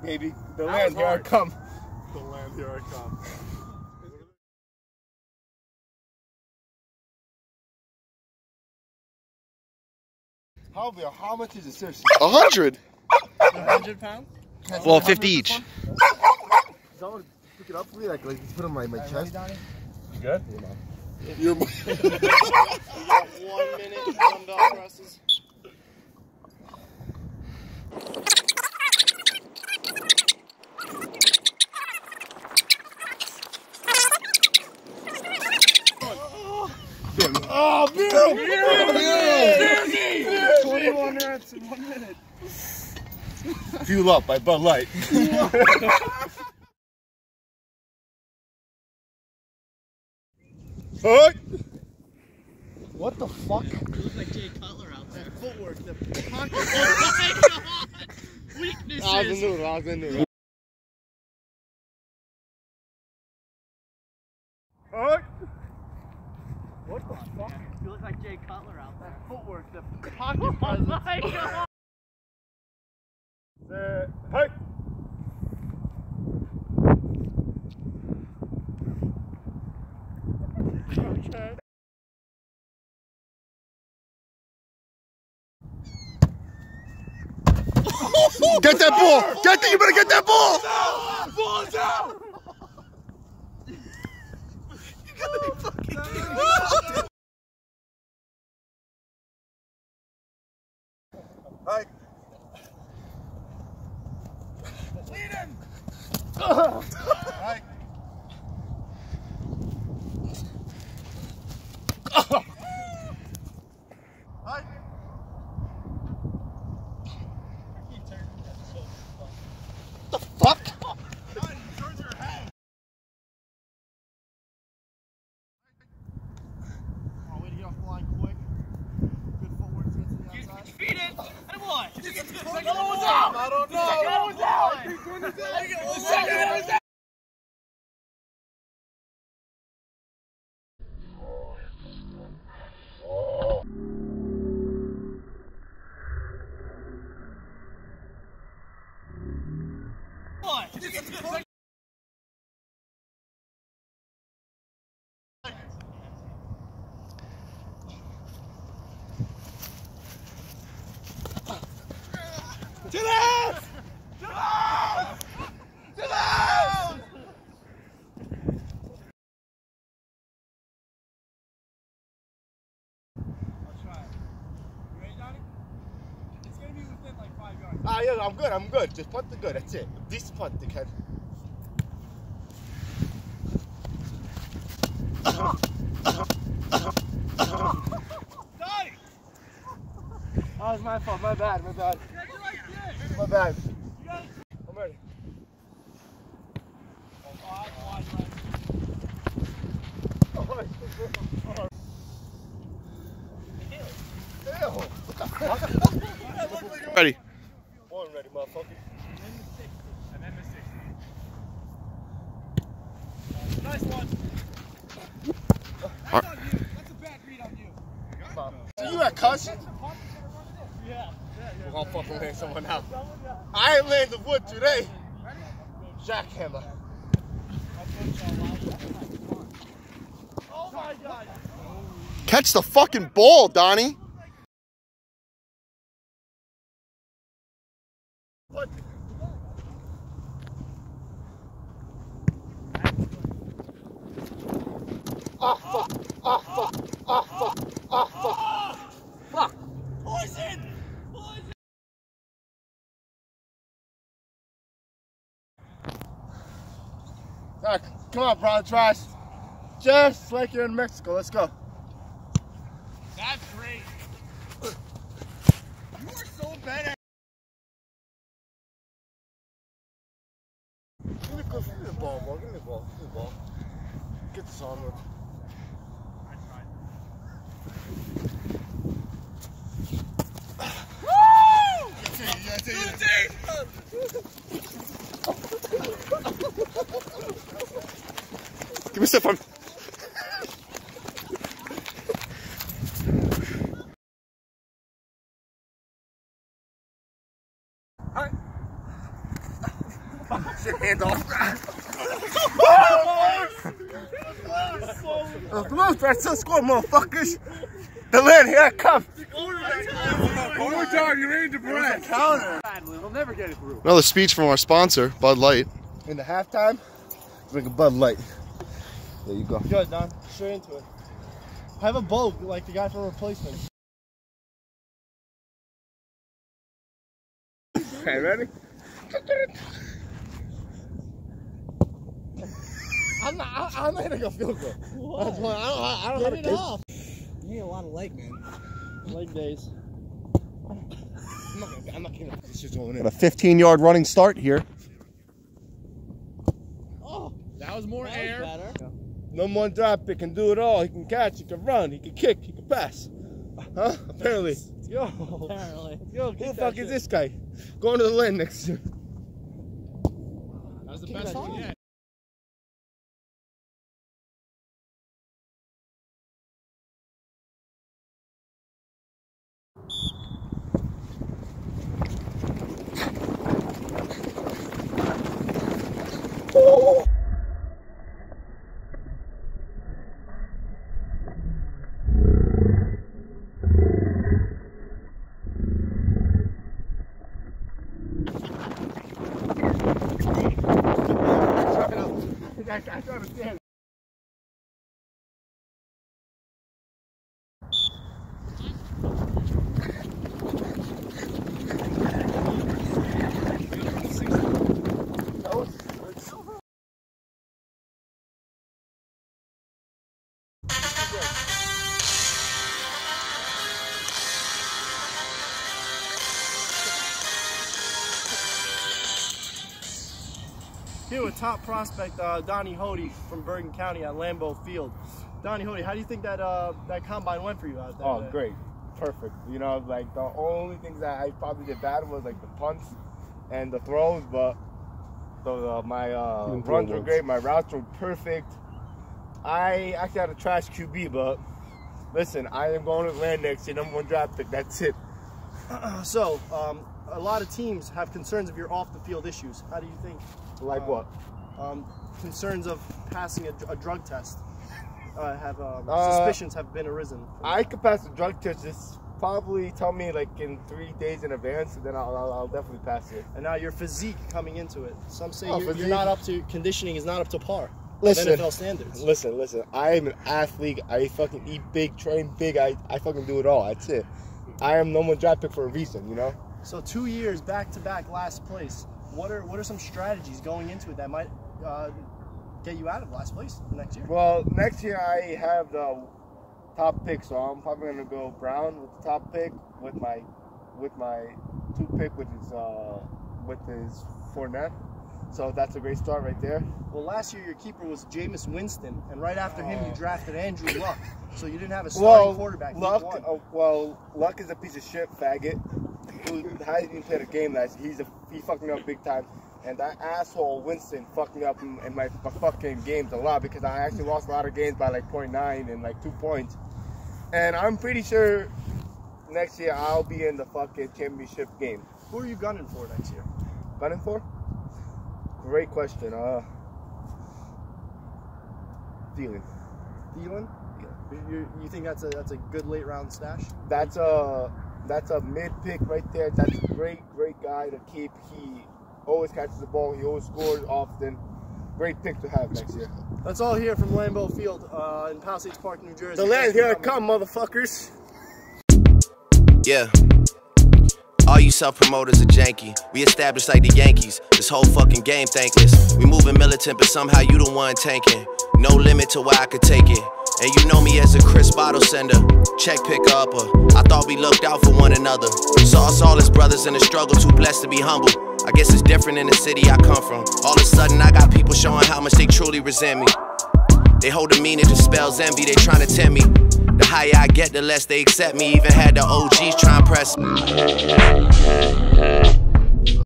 baby. The land, here I come. The land, here I come. How much is it, seriously? 100. 100 pounds? Well, 50 each. Someone pick it up for me, like put it on my chest. You good? You're You got 1 minute, dumbbell presses. Oh, Bill! 21 reps in 1 minute. Fuel up by Bud Light. What the fuck? You look like Jay Cutler out there. Footwork, the pocket. Oh my god! Weaknesses. I was in noodle. What the fuck? You look like Jay Cutler out there. Footwork, the pocket presence. Oh my god! Hey! Okay. Get that ball! Get that! You better get that ball! Ball's out! You gotta be fucking kidding me. Hey! Lead him! Hey! Fuck! Way to get off the line quick. Good footwork to get to the outside. Feed it! And what? The second one was out! I don't know! The second one was out! The second one was out! What? To the house! To the house! To the house! I'll try. You ready, Johnny? It's gonna be within like 5 yards. Ah, yeah, I'm good. Just punt the good, that's it. This punt, dickhead. Johnny! Oh, it's my fault. My bad. Yeah, you're right there. My bad. You gotta... I'm ready. Ready. Born ready, motherfucker. And then the 60. Nice one. That's on you. That's a bad read on you. So you at cushion? Yeah. We're gonna fucking land someone out. I ain't landed wood today. Jackhammer. Oh my god. Catch the fucking ball, Donnie. What? Ah, fuck. Ah, fuck. Ah, fuck. Ah, fuck. Fuck. Poison! Poison! Alright, come on, brown trash. Just like you're in Mexico. Let's go. That's great. You are so bad at... Give me the ball, bro. Give me the ball. Give me the ball. Get this on with. I tried. Woo! That's it. Give me a step on. Come on, Francisco, score, motherfuckers. The land, here I come. One more time, you ready to breath. Counter. We'll never get it through. Another speech from our sponsor, Bud Light. In the halftime, drink a Bud Light. There you go. Good, Don. Straight into it. Have a boat like the guy from Replacement. Okay, ready? I'm not hitting a field goal. That's why I don't Get have it a off. You need a lot of leg, man. Leg days. I'm not kidding. This is going in. A 15-yard running start here. Oh, That was more air. better. No more drop pick, can do it all. He can catch, he can run, he can kick, he can pass. Huh? Apparently. Yo. Apparently. Yo, Who the fuck is this guy? Going to the land next year. That was the best one yet. I don't understand. Here with top prospect Donnie Hody from Bergen County at Lambeau Field. Donnie Hody, how do you think that that combine went for you out there? Oh, great. Perfect. You know, like the only things that I probably did bad was like the punts and the throws, but my runs were great, my routes were perfect. I actually had a trash QB, but listen, I am going to land next year, #1 draft pick. That's it. So, a lot of teams have concerns of your off-the-field issues. How do you think? Like what? Concerns of passing a drug test. Suspicions have been arisen. I could pass the drug test. Just probably tell me like in 3 days in advance, and then I'll definitely pass it. And now your physique coming into it. Some say Oh, you're physique? not up to, conditioning is not up to par. Listen, of NFL standards. Listen. I am an athlete. I fucking eat big, train big. I fucking do it all. That's it. I am #1 draft pick for a reason, you know? So 2 years back-to-back last place. What are some strategies going into it that might get you out of last place next year? Well, next year I have the top pick, so I'm probably gonna go Brown with the top pick with my 2 pick, which is Fournette. So that's a great start right there. Well, last year your keeper was Jameis Winston, and right after him you drafted Andrew Luck. So you didn't have a starting quarterback. Luck is a piece of shit faggot who hasn't even played a game last year. He fucked me up big time. And that asshole Winston fucked me up in my fucking games a lot because I actually lost a lot of games by like 0.9 and like 2 points. And I'm pretty sure next year I'll be in the fucking championship game. Who are you gunning for next year? Gunning for? Great question. Thielen. Thielen? You think that's a good late round stash? That's a mid pick right there. That's a great guy to keep. He always catches the ball. He always scores often. Great pick to have next year. That's all here from Lambeau Field in Palisades Park, New Jersey. The land, here I come, motherfuckers. Yeah. All you self-promoters are janky. We established like the Yankees. This whole fucking game thankless. We moving militant, but somehow you the one tanking. No limit to where I could take it. And you know me as a crisp bottle sender, check picker upper. I thought we looked out for one another. Saw us all as brothers in the struggle, too blessed to be humble. I guess it's different in the city I come from. All of a sudden I got people showing how much they truly resent me. They hold the meaning to spells envy, they trying to tempt me. The higher I get, the less they accept me. Even had the OGs try and press me.